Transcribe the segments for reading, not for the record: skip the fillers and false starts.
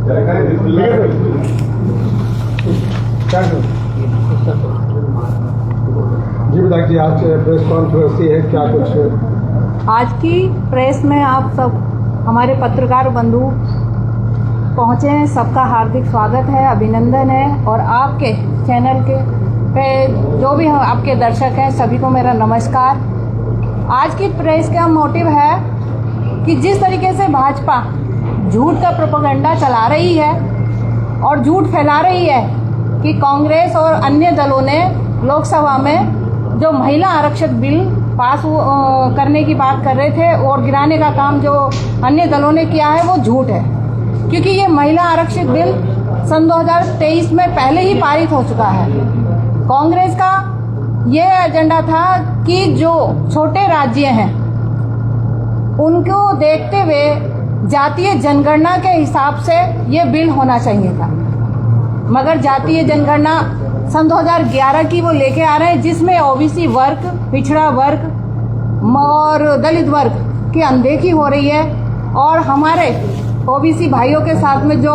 जी बताइए, आज press conference है, क्या कुछ आज की प्रेस में आप सब हमारे पत्रकार बंधु पहुंचे हैं, सबका हार्दिक स्वागत है, अभिनंदन है। और आपके चैनल के पे जो भी आपके दर्शक हैं सभी को मेरा नमस्कार। आज की प्रेस का मोटिव है कि जिस तरीके से भाजपा झूठ का प्रोपेगेंडा चला रही है और झूठ फैला रही है कि कांग्रेस और अन्य दलों ने लोकसभा में जो महिला आरक्षक बिल पास करने की बात कर रहे थे और गिराने का काम जो अन्य दलों ने किया है वो झूठ है, क्योंकि ये महिला आरक्षक बिल सन 2023 में पहले ही पारित हो चुका है। कांग्रेस का ये एजेंडा था कि जो छोटे राज्य हैं उनको देखते हुए जातीय जनगणना के हिसाब से ये बिल होना चाहिए था, मगर जातीय जनगणना सन 2011 की वो लेके आ रहे हैं, जिसमें ओबीसी वर्ग, पिछड़ा वर्ग और दलित वर्ग की अनदेखी हो रही है और हमारे ओबीसी भाइयों के साथ में जो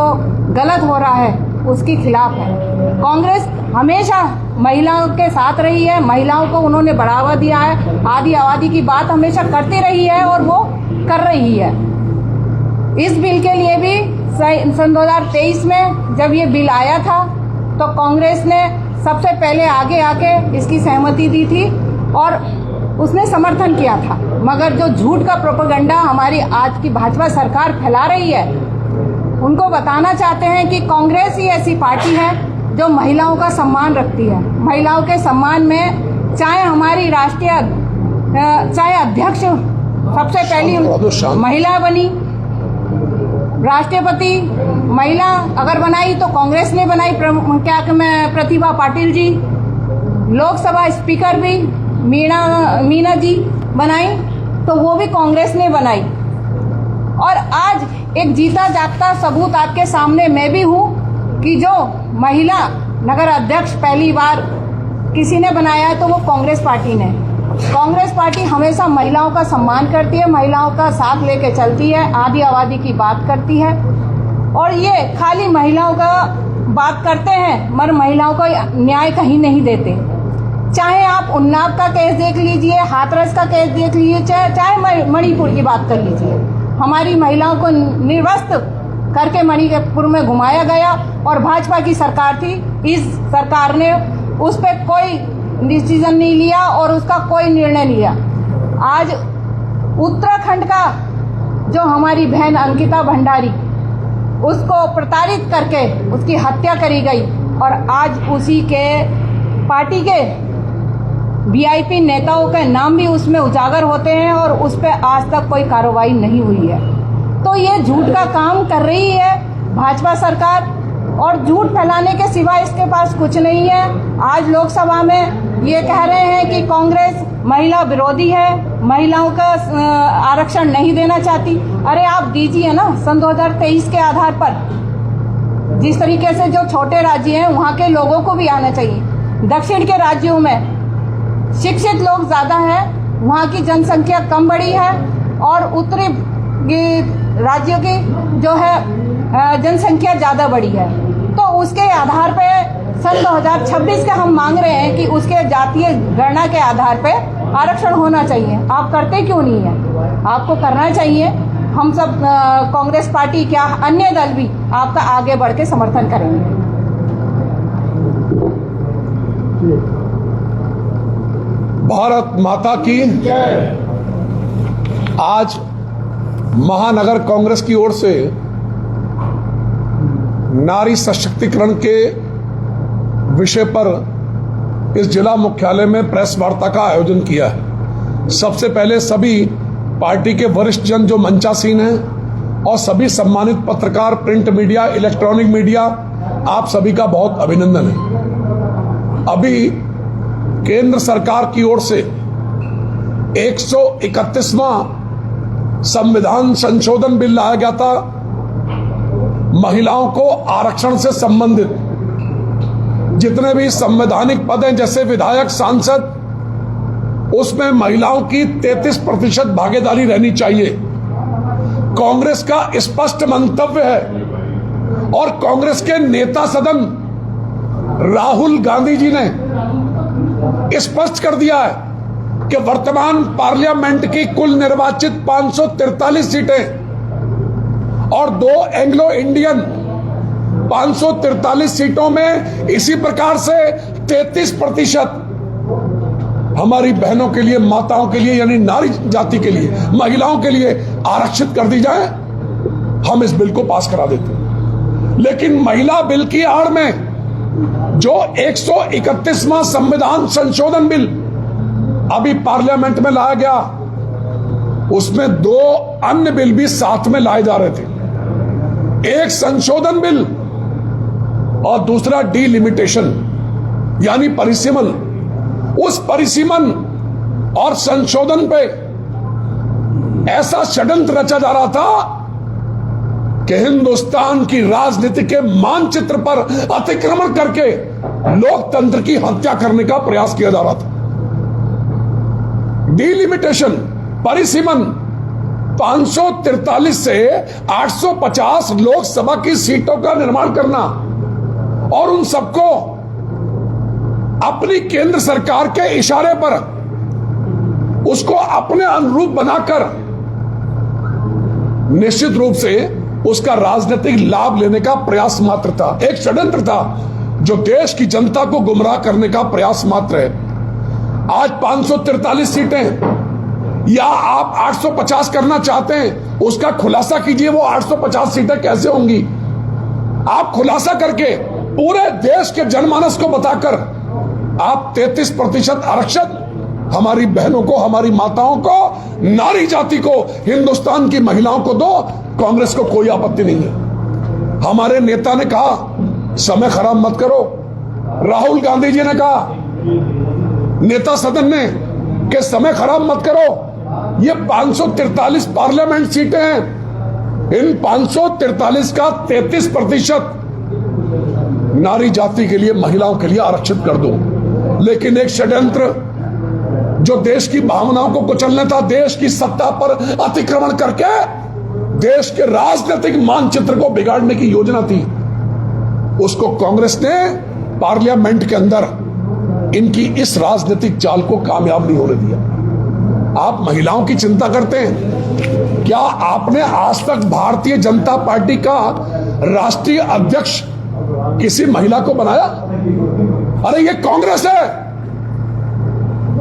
गलत हो रहा है उसके खिलाफ है। कांग्रेस हमेशा महिलाओं के साथ रही है, महिलाओं को उन्होंने बढ़ावा दिया है, आदि आबादी की बात हमेशा करती रही है और वो कर रही है। इस बिल के लिए भी सन 2023 में जब ये बिल आया था तो कांग्रेस ने सबसे पहले आगे आके इसकी सहमति दी थी और उसने समर्थन किया था, मगर जो झूठ का प्रोपेगेंडा हमारी आज की भाजपा सरकार फैला रही है, उनको बताना चाहते हैं कि कांग्रेस ही ऐसी पार्टी है जो महिलाओं का सम्मान रखती है। महिलाओं के सम्मान में चाहे हमारी राष्ट्रीय चाहे अध्यक्ष सबसे पहली महिला बनी, राष्ट्रपति महिला अगर बनाई तो कांग्रेस ने बनाई, प्रतिभा पाटिल जी, लोकसभा स्पीकर भी मीना जी बनाई तो वो भी कांग्रेस ने बनाई। और आज एक जीता जागता सबूत आपके सामने मैं भी हूँ कि जो महिला नगर अध्यक्ष पहली बार किसी ने बनाया है तो वो कांग्रेस पार्टी ने। कांग्रेस पार्टी हमेशा महिलाओं का सम्मान करती है, महिलाओं का साथ लेके चलती है, आदि आबादी की बात करती है और ये खाली महिलाओं का बात करते हैं मगर महिलाओं को न्याय कहीं नहीं देते। चाहे आप उन्नाव का केस देख लीजिए, हाथरस का केस देख लीजिए, चाहे मणिपुर की बात कर लीजिए, हमारी महिलाओं को निर्वस्त्र करके मणिपुर में घुमाया गया और भाजपा की सरकार थी। इस सरकार ने उस पर कोई डिसीजन नहीं लिया और उसका कोई निर्णय नहीं लिया। आज उत्तराखंड का जो हमारी बहन अंकिता भंडारी, उसको प्रताड़ित करके उसकी हत्या करी गई और आज उसी के पार्टी के वीआईपी नेताओं के नाम भी उसमें उजागर होते हैं और उस पर आज तक कोई कार्रवाई नहीं हुई है। तो ये झूठ का काम कर रही है भाजपा सरकार और झूठ फैलाने के सिवा इसके पास कुछ नहीं है। आज लोकसभा में ये कह रहे हैं कि कांग्रेस महिला विरोधी है, महिलाओं का आरक्षण नहीं देना चाहती। अरे आप दीजिए ना, सन 2023 के आधार पर जिस तरीके से जो छोटे राज्य हैं वहाँ के लोगों को भी आना चाहिए। दक्षिण के राज्यों में शिक्षित लोग ज़्यादा हैं, वहाँ की जनसंख्या कम बढ़ी है और उत्तरी राज्यों की जो है जनसंख्या ज़्यादा बढ़ी है। तो उसके आधार पे सन 2026 का हम मांग रहे हैं कि उसके जातीय गणना के आधार पे आरक्षण होना चाहिए। आप करते क्यों नहीं है? आपको करना चाहिए। हम सब कांग्रेस पार्टी क्या अन्य दल भी आपका आगे बढ़ के समर्थन करेंगे। भारत माता की आज महानगर कांग्रेस की ओर से नारी सशक्तिकरण के विषय पर इस जिला मुख्यालय में प्रेस वार्ता का आयोजन किया है। सबसे पहले सभी पार्टी के वरिष्ठ जन जो मंचासीन हैं और सभी सम्मानित पत्रकार, प्रिंट मीडिया, इलेक्ट्रॉनिक मीडिया, आप सभी का बहुत अभिनंदन है। अभी केंद्र सरकार की ओर से 131वां संविधान संशोधन बिल लाया गया था। महिलाओं को आरक्षण से संबंधित जितने भी संवैधानिक पद हैं जैसे विधायक, सांसद, उसमें महिलाओं की 33% भागीदारी रहनी चाहिए। कांग्रेस का स्पष्ट मंतव्य है और कांग्रेस के नेता सदन राहुल गांधी जी ने स्पष्ट कर दिया है कि वर्तमान पार्लियामेंट की कुल निर्वाचित 543 सीटें और 2 एंग्लो इंडियन 543 सीटों में इसी प्रकार से 33% हमारी बहनों के लिए, माताओं के लिए, यानी नारी जाति के लिए, महिलाओं के लिए आरक्षित कर दी जाए, हम इस बिल को पास करा देते हैं। लेकिन महिला बिल की आड़ में जो 131वां संविधान संशोधन बिल अभी पार्लियामेंट में लाया गया, उसमें 2 अन्य बिल भी साथ में लाए जा रहे थे। एक संशोधन बिल और दूसरा डीलिमिटेशन यानी परिसीमन। उस परिसीमन और संशोधन पे ऐसा षड्यंत्र रचा जा रहा था कि हिंदुस्तान की राजनीति के मानचित्र पर अतिक्रमण करके लोकतंत्र की हत्या करने का प्रयास किया जा रहा था। डीलिमिटेशन, परिसीमन, 543 से 850 लोकसभा की सीटों का निर्माण करना और उन सबको अपनी केंद्र सरकार के इशारे पर उसको अपने अनुरूप बनाकर निश्चित रूप से उसका राजनीतिक लाभ लेने का प्रयास मात्र था, एक षड्यंत्र था जो देश की जनता को गुमराह करने का प्रयास मात्र है। आज 543 सीटें या आप 850 करना चाहते हैं, उसका खुलासा कीजिए। वो 850 सीटें कैसे होंगी? आप खुलासा करके पूरे देश के जनमानस को बताकर आप 33% आरक्षण हमारी बहनों को, हमारी माताओं को, नारी जाति को, हिंदुस्तान की महिलाओं को दो। कांग्रेस को कोई आपत्ति नहीं है। हमारे नेता ने कहा समय खराब मत करो। राहुल गांधी जी ने कहा, नेता सदन ने, कि समय खराब मत करो। ये 543 पार्लियामेंट सीटें हैं, इन 543 का 33% नारी जाति के लिए, महिलाओं के लिए आरक्षित कर दो। लेकिन एक षड्यंत्र जो देश की भावनाओं को कुचलने था, देश की सत्ता पर अतिक्रमण करके देश के राजनीतिक मानचित्र को बिगाड़ने की योजना थी, उसको कांग्रेस ने पार्लियामेंट के अंदर इनकी इस राजनीतिक चाल को कामयाब नहीं होने दिया। आप महिलाओं की चिंता करते हैं क्या? आपने आज तक भारतीय जनता पार्टी का राष्ट्रीय अध्यक्ष किसी महिला को बनाया? अरे ये कांग्रेस है।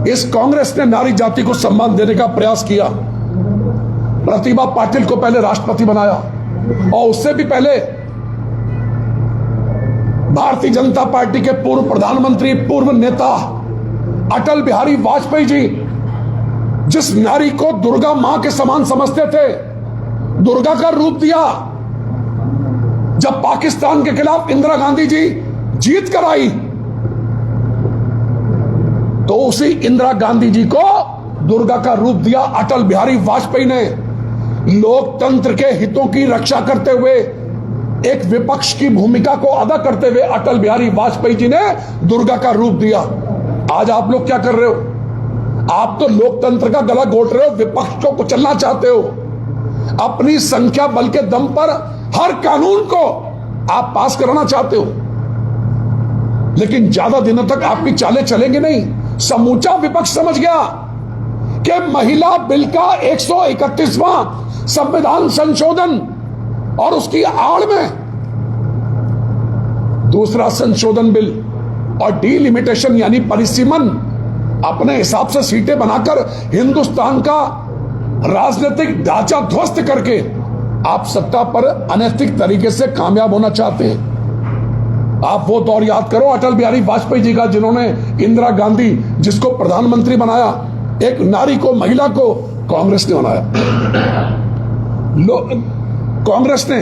इस कांग्रेस ने नारी जाति को सम्मान देने का प्रयास किया। प्रतिभा पाटिल को पहले राष्ट्रपति बनाया और उससे भी पहले भारतीय जनता पार्टी के पूर्व प्रधानमंत्री, पूर्व नेता अटल बिहारी वाजपेयी जी, जिस नारी को दुर्गा मां के समान समझते थे, दुर्गा का रूप दिया। जब पाकिस्तान के खिलाफ इंदिरा गांधी जी जीत कर आई तो उसी इंदिरा गांधी जी को दुर्गा का रूप दिया अटल बिहारी वाजपेयी ने। लोकतंत्र के हितों की रक्षा करते हुए, एक विपक्ष की भूमिका को अदा करते हुए अटल बिहारी वाजपेयी जी ने दुर्गा का रूप दिया। आज आप लोग क्या कर रहे हो? आप तो लोकतंत्र का गला घोट रहे हो, विपक्ष को कुचलना चाहते हो। अपनी संख्या बल के दम पर हर कानून को आप पास कराना चाहते हो, लेकिन ज्यादा दिनों तक आपकी चालें चलेंगी नहीं। समूचा विपक्ष समझ गया कि महिला बिल का 131वां संविधान संशोधन और उसकी आड़ में दूसरा संशोधन बिल और डीलिमिटेशन यानी परिसीमन, अपने हिसाब से सीटें बनाकर हिंदुस्तान का राजनीतिक ढांचा ध्वस्त करके आप सत्ता पर अनैतिक तरीके से कामयाब होना चाहते हैं। आप वो दौर याद करो अटल बिहारी वाजपेयी जी का, जिन्होंने इंदिरा गांधी जिसको प्रधानमंत्री बनाया, एक नारी को, महिला को कांग्रेस ने बनाया। कांग्रेस ने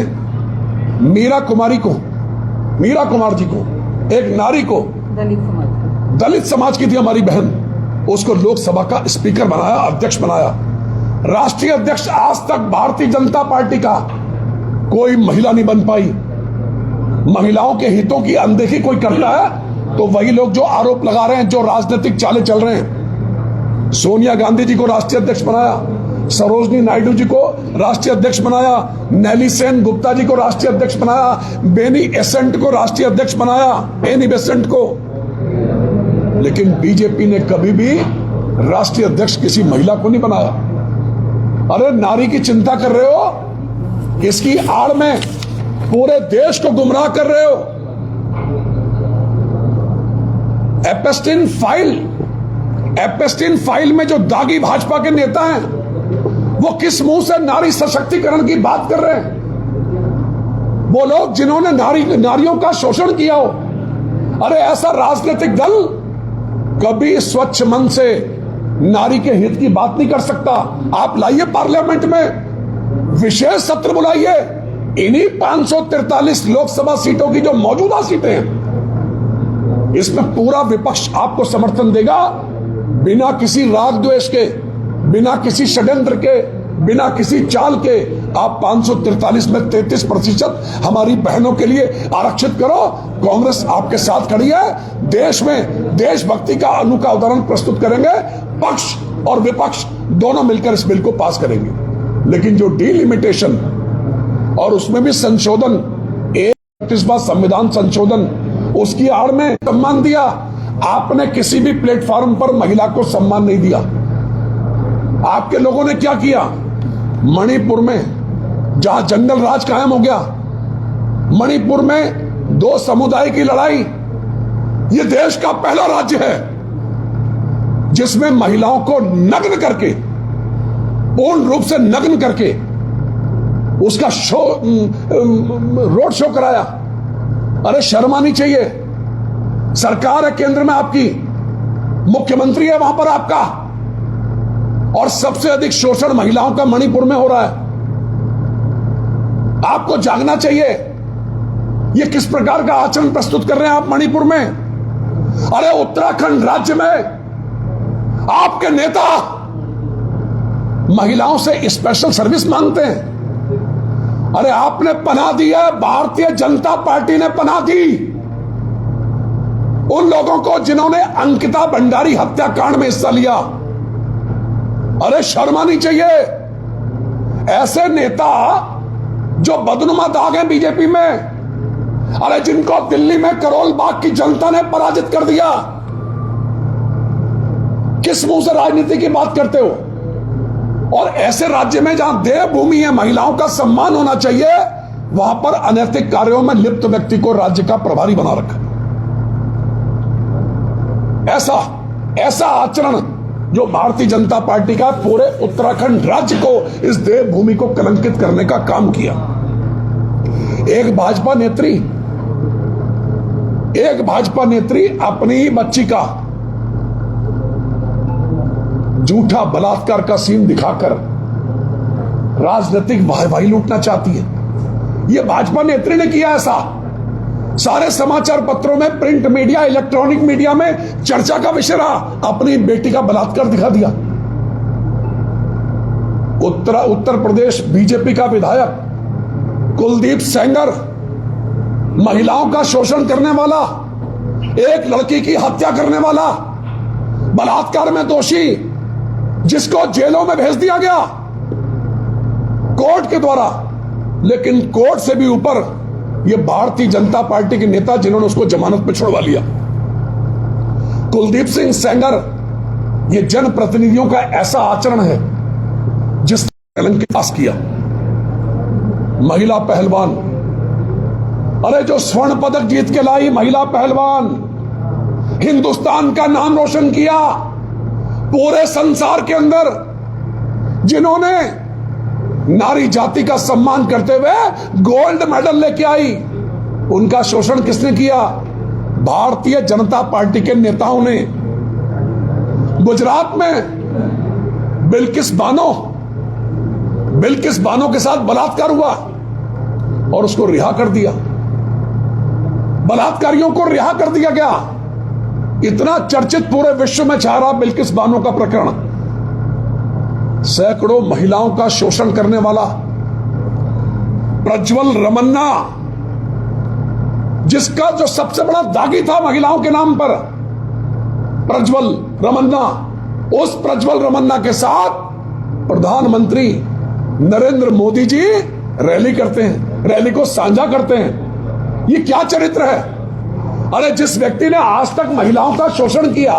मीरा कुमार जी को, एक नारी को, दलित समाज की थी हमारी बहन, उसको लोकसभा का स्पीकर बनाया, अध्यक्ष बनाया। राष्ट्रीय अध्यक्ष आज तक भारतीय जनता पार्टी का कोई महिला नहीं बन पाई। महिलाओं के हितों की अनदेखी कोई करता है तो वही लोग जो आरोप लगा रहे हैं, जो राजनीतिक चालें चल रहे हैं। सोनिया गांधी जी को राष्ट्रीय अध्यक्ष बनाया, सरोजनी नायडू जी को राष्ट्रीय अध्यक्ष बनाया, नेली सेन गुप्ता जी को राष्ट्रीय अध्यक्ष बनाया, बेनी एसेंट को राष्ट्रीय अध्यक्ष बनाया, एनी बेसेंट को। लेकिन बीजेपी ने कभी भी राष्ट्रीय अध्यक्ष किसी महिला को नहीं बनाया। अरे नारी की चिंता कर रहे हो, इसकी आड़ में पूरे देश को गुमराह कर रहे हो। एपेस्टिन फाइल में जो दागी भाजपा के नेता हैं, वो किस मुंह से नारी सशक्तिकरण की बात कर रहे हैं? वो लोग जिन्होंने नारियों का शोषण किया हो। अरे ऐसा राजनीतिक दल कभी स्वच्छ मन से नारी के हित की बात नहीं कर सकता। आप लाइए पार्लियामेंट में विशेष सत्र बुलाइए, इन्हीं 543 लोकसभा सीटों की जो मौजूदा सीटें हैं, इसमें पूरा विपक्ष आपको समर्थन देगा, बिना किसी राग द्वेष के, बिना किसी षड्यंत्र के, बिना किसी चाल के। आप 543 में 33% हमारी बहनों के लिए आरक्षित करो। कांग्रेस आपके साथ खड़ी है। देश में देशभक्ति का अनोखा उदाहरण प्रस्तुत करेंगे। पक्ष और विपक्ष दोनों मिलकर इस बिल को पास करेंगे। लेकिन जो डिलिमिटेशन और उसमें भी संशोधन, 31वां संविधान संशोधन, उसकी आड़ में सम्मान दिया। आपने किसी भी प्लेटफॉर्म पर महिला को सम्मान नहीं दिया। आपके लोगों ने क्या किया? मणिपुर में जहां जंगल राज कायम हो गया, मणिपुर में 2 समुदाय की लड़ाई, यह देश का पहला राज्य है जिसमें महिलाओं को नग्न करके, पूर्ण रूप से नग्न करके उसका रोड शो कराया। अरे शर्म आनी चाहिए। सरकार है केंद्र में आपकी, मुख्यमंत्री है वहां पर आपका, और सबसे अधिक शोषण महिलाओं का मणिपुर में हो रहा है। आपको जागना चाहिए। यह किस प्रकार का आचरण प्रस्तुत कर रहे हैं आप मणिपुर में? अरे उत्तराखंड राज्य में आपके नेता महिलाओं से स्पेशल सर्विस मांगते हैं। अरे आपने पनाह दी है, भारतीय जनता पार्टी ने पनाह दी उन लोगों को जिन्होंने अंकिता भंडारी हत्याकांड में हिस्सा लिया। अरे शर्म आनी चाहिए। ऐसे नेता जो बदनुमा दाग हैं बीजेपी में, अरे जिनको दिल्ली में करोल बाग की जनता ने पराजित कर दिया, किस मुंह से राजनीति की बात करते हो? और ऐसे राज्य में जहां देवभूमि है, महिलाओं का सम्मान होना चाहिए, वहां पर अनैतिक कार्यों में लिप्त व्यक्ति को राज्य का प्रभारी बना रखा। ऐसा आचरण जो भारतीय जनता पार्टी का पूरे उत्तराखंड राज्य को, इस देवभूमि को कलंकित करने का काम किया। एक भाजपा नेत्री अपनी ही बच्ची का झूठा बलात्कार का सीन दिखाकर राजनीतिक वाहवाही लूटना चाहती है। यह भाजपा नेत्री ने किया। ऐसा सारे समाचार पत्रों में, प्रिंट मीडिया, इलेक्ट्रॉनिक मीडिया में चर्चा का विषय रहा। अपनी बेटी का बलात्कार दिखा दिया। उत्तर प्रदेश बीजेपी का विधायक कुलदीप सेंगर, महिलाओं का शोषण करने वाला, एक लड़की की हत्या करने वाला, बलात्कार में दोषी, जिसको जेलों में भेज दिया गया कोर्ट के द्वारा। लेकिन कोर्ट से भी ऊपर ये भारतीय जनता पार्टी के नेता जिन्होंने उसको जमानत पर छुड़वा लिया। कुलदीप सिंह सेंगर, ये जनप्रतिनिधियों का ऐसा आचरण है जिसने कलंक पास किया। महिला पहलवान, अरे जो स्वर्ण पदक जीत के लाई महिला पहलवान, हिंदुस्तान का नाम रोशन किया पूरे संसार के अंदर, जिन्होंने नारी जाति का सम्मान करते हुए गोल्ड मेडल लेके आई, उनका शोषण किसने किया? भारतीय जनता पार्टी के नेताओं ने। गुजरात में बिल्किस बानो के साथ बलात्कार हुआ और उसको रिहा कर दिया। बलात्कारियों को रिहा कर दिया गया। इतना चर्चित पूरे विश्व में छा रहा बिल्किस बानो का प्रकरण। सैकड़ों महिलाओं का शोषण करने वाला प्रज्वल रमन्ना, जिसका जो सबसे बड़ा दागी था महिलाओं के नाम पर, प्रज्वल रमन्ना, उस प्रज्वल रमन्ना के साथ प्रधानमंत्री नरेंद्र मोदी जी रैली करते हैं, रैली को साझा करते हैं। ये क्या चरित्र है? अरे जिस व्यक्ति ने आज तक महिलाओं का शोषण किया,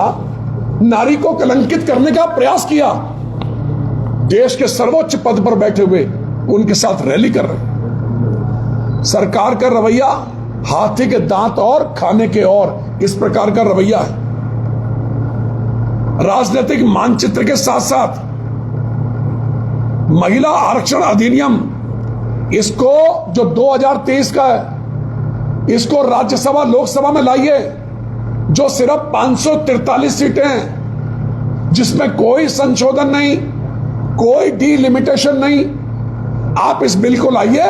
नारी को कलंकित करने का प्रयास किया, देश के सर्वोच्च पद पर बैठे हुए उनके साथ रैली कर रहे। सरकार का रवैया हाथी के दांत और खाने के और, इस प्रकार का रवैया है। राजनीतिक मानचित्र के साथ साथ महिला आरक्षण अधिनियम, इसको जो 2023 का है, इसको राज्यसभा लोकसभा में लाइए, जो सिर्फ 543 सीटें हैं, जिसमें कोई संशोधन नहीं, कोई डीलिमिटेशन नहीं। आप इस बिल को लाइए,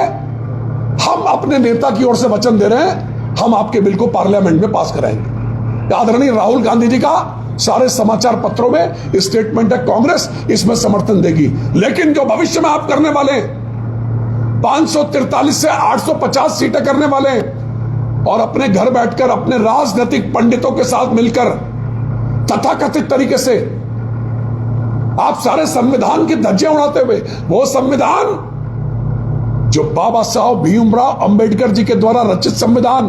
हम अपने नेता की ओर से वचन दे रहे हैं, हम आपके बिल को पार्लियामेंट में पास कराएंगे। आदरणीय राहुल गांधी जी का सारे समाचार पत्रों में स्टेटमेंट है, कांग्रेस इसमें समर्थन देगी। लेकिन जो भविष्य में आप करने वाले 543 से 850 सीटें करने वाले, और अपने घर बैठकर अपने राजनीतिक पंडितों के साथ मिलकर तथाकथित तरीके से आप सारे संविधान की धज्जियां उड़ाते हुए, वो संविधान जो बाबा साहब भीमराव अंबेडकर जी के द्वारा रचित संविधान,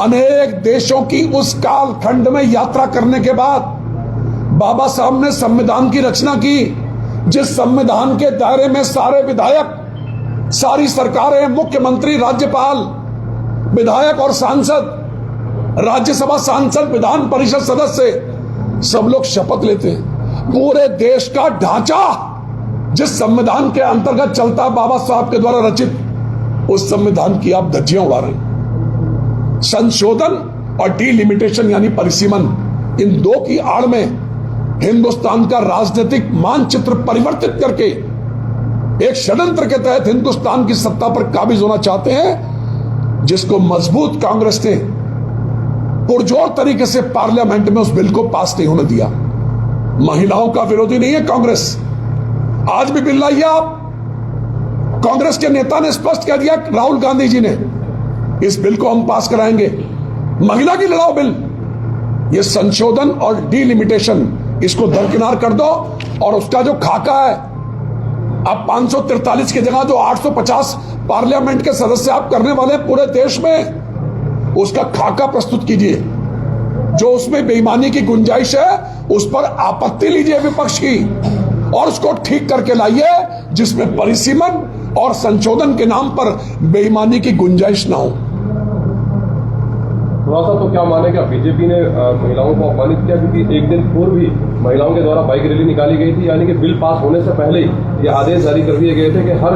अनेक देशों की उस कालखंड में यात्रा करने के बाद बाबा साहब ने संविधान की रचना की, जिस संविधान के दायरे में सारे विधायक, सारी सरकारें, मुख्यमंत्री, राज्यपाल, विधायक और सांसद, राज्यसभा सांसद, विधान परिषद सदस्य, सब लोग शपथ लेते हैं। पूरे देश का ढांचा जिस संविधान के अंतर्गत चलता, बाबा साहब के द्वारा रचित, उस संविधान की आप धज्जियां उड़ा रहे हैं। संशोधन और डीलिमिटेशन यानी परिसीमन, इन दो की आड़ में हिंदुस्तान का राजनीतिक मानचित्र परिवर्तित करके एक षड्यंत्र के तहत हिंदुस्तान की सत्ता पर काबिज होना चाहते हैं, जिसको मजबूत कांग्रेस ने पुरजोर तरीके से पार्लियामेंट में उस बिल को पास नहीं होने दिया। महिलाओं का विरोधी नहीं है कांग्रेस। आज भी बिल लाइए आप। कांग्रेस के नेता ने स्पष्ट कह दिया, राहुल गांधी जी ने, इस बिल को हम पास कराएंगे। महिला की लड़ाओ बिल, ये संशोधन और डीलिमिटेशन, इसको दरकिनार कर दो, और उसका जो खाका है, अब 543 की जगह जो 850 पार्लियामेंट के सदस्य आप करने वाले हैं पूरे देश में, उसका खाका प्रस्तुत कीजिए। जो उसमें बेईमानी की गुंजाइश है, उस पर आपत्ति लीजिए विपक्ष की, और उसको ठीक करके लाइए, जिसमें परिसीमन और संशोधन के नाम पर बेईमानी की गुंजाइश ना हो। थोड़ा सा तो क्या माने, क्या बीजेपी ने महिलाओं को अपमानित किया? क्योंकि एक दिन पूर्व भी महिलाओं के द्वारा बाइक रैली निकाली गई थी, यानी कि बिल पास होने से पहले ही ये आदेश जारी कर दिए गए थे कि हर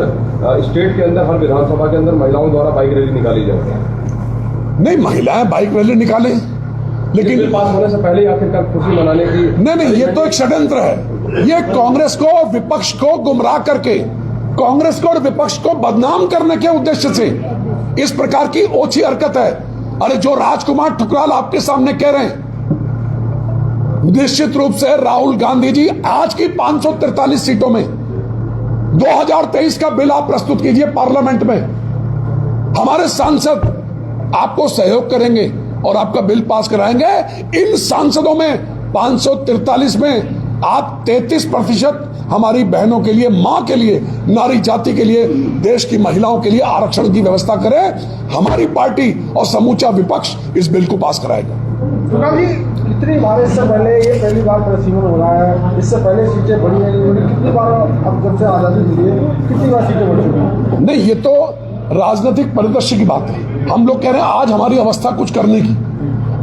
स्टेट के अंदर, हर विधानसभा के अंदर महिलाओं द्वारा बाइक रैली निकाली जाए। नहीं, महिलाएं बाइक रैली निकालें, लेकिन बिल पास होने से पहले ही आखिरकार खुशी मनाने की, नहीं, ये तो एक षड्यंत्र है। ये कांग्रेस को और विपक्ष को गुमराह करके, कांग्रेस को और विपक्ष को बदनाम करने के उद्देश्य से इस प्रकार की ओछी हरकत है। अरे जो राजकुमार ठुकराल आपके सामने कह रहे हैं, निश्चित रूप से राहुल गांधी जी आज की 543 सीटों में 2023 का बिल आप प्रस्तुत कीजिए पार्लियामेंट में, हमारे सांसद आपको सहयोग करेंगे और आपका बिल पास कराएंगे। इन सांसदों में 543 में आप 33% हमारी बहनों के लिए, मां के लिए, नारी जाति के लिए, देश की महिलाओं के लिए आरक्षण की व्यवस्था करें। हमारी पार्टी और समूचा विपक्ष इस बिल को पास कराएगा। जी, कितनी बार इससे पहले, ये पहली बार परिसीमन हो रहा है, इससे पहले सीटें बढ़ी हैं, कितनी बार अब जब से आजादी मिली है, कितनी बार सीटें बढ़ चुकी हैं? नहीं, ये तो राजनीतिक परिदृश्य की बात है। हम लोग कह रहे हैं आज हमारी अवस्था कुछ करने की।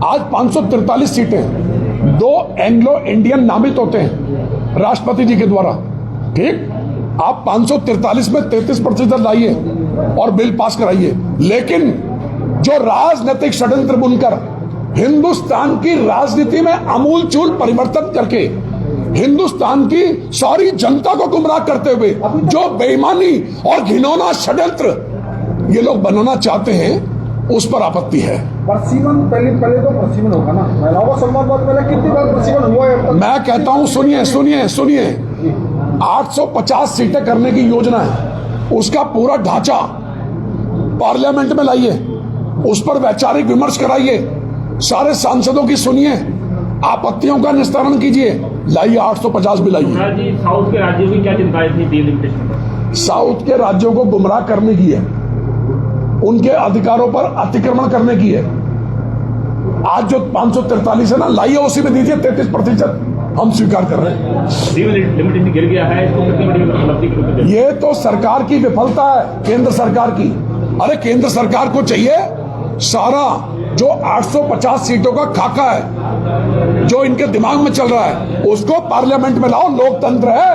आज 543 सीटें, 2 एंग्लो इंडियन नामित होते हैं राष्ट्रपति जी के द्वारा, ठीक। आप 543 में 33% लाइए और बिल पास कराइए, लेकिन जो राजनीतिक षड्यंत्र बुनकर हिंदुस्तान की राजनीति में आमूलचूल परिवर्तन करके हिंदुस्तान की सारी जनता को गुमराह करते हुए जो बेईमानी और घिनौना षड्यंत्र ये लोग बनाना चाहते हैं, उस पर आपत्ति है। परिसीमन पहले तो परिसीमन होगा ना, महिलाओं का सम्मान बहुत पहले कितनी बार परिसीमन हुआ है? मैं कहता हूं, सुनिए 850 सीटें करने की योजना है, उसका पूरा ढांचा पार्लियामेंट में लाइए, उस पर वैचारिक विमर्श कराइए, सारे सांसदों की सुनिए, आपत्तियों का निस्तारण कीजिए, लाइए 850 भी लाइए। सर जी, साउथ के राज्यों की क्या चिंताएं थी डिलिमिटेशन पर? साउथ के राज्यों को गुमराह करने की है, उनके अधिकारों पर अतिक्रमण करने की है। आज जो 543 है ना, लाइए उसी में दीजिए 33%, हम स्वीकार कर रहे हैं। डिलिमिटेशन गिर गया है, इसको कितनी बड़ी उपलब्धि के रूप में? ये तो सरकार की विफलता है, केंद्र सरकार की। अरे केंद्र सरकार को चाहिए सारा जो 850 सीटों का खाका है जो इनके दिमाग में चल रहा है उसको पार्लियामेंट में लाओ। लोकतंत्र है,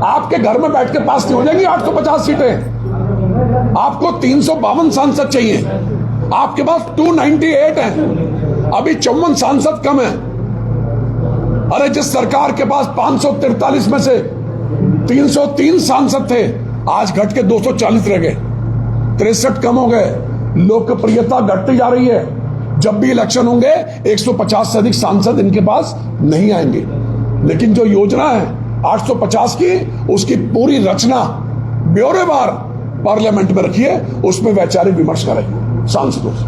आपके घर में बैठ के पास नहीं हो जाएंगी 850 सीटें। आपको 352 सांसद चाहिए, आपके पास 298 हैं, अभी 54 सांसद कम है। अरे जिस सरकार के पास 543 में से 303 सांसद थे, आज घट के 240 रह गए, 63 कम हो गए। लोकप्रियता घटती जा रही है। जब भी इलेक्शन होंगे 150 से अधिक सांसद इनके पास नहीं आएंगे। लेकिन जो योजना है 850 की, उसकी पूरी रचना ब्यौरेवार पार्लियामेंट में रखिए, उसमें वैचारिक विमर्श करें सांसदों से।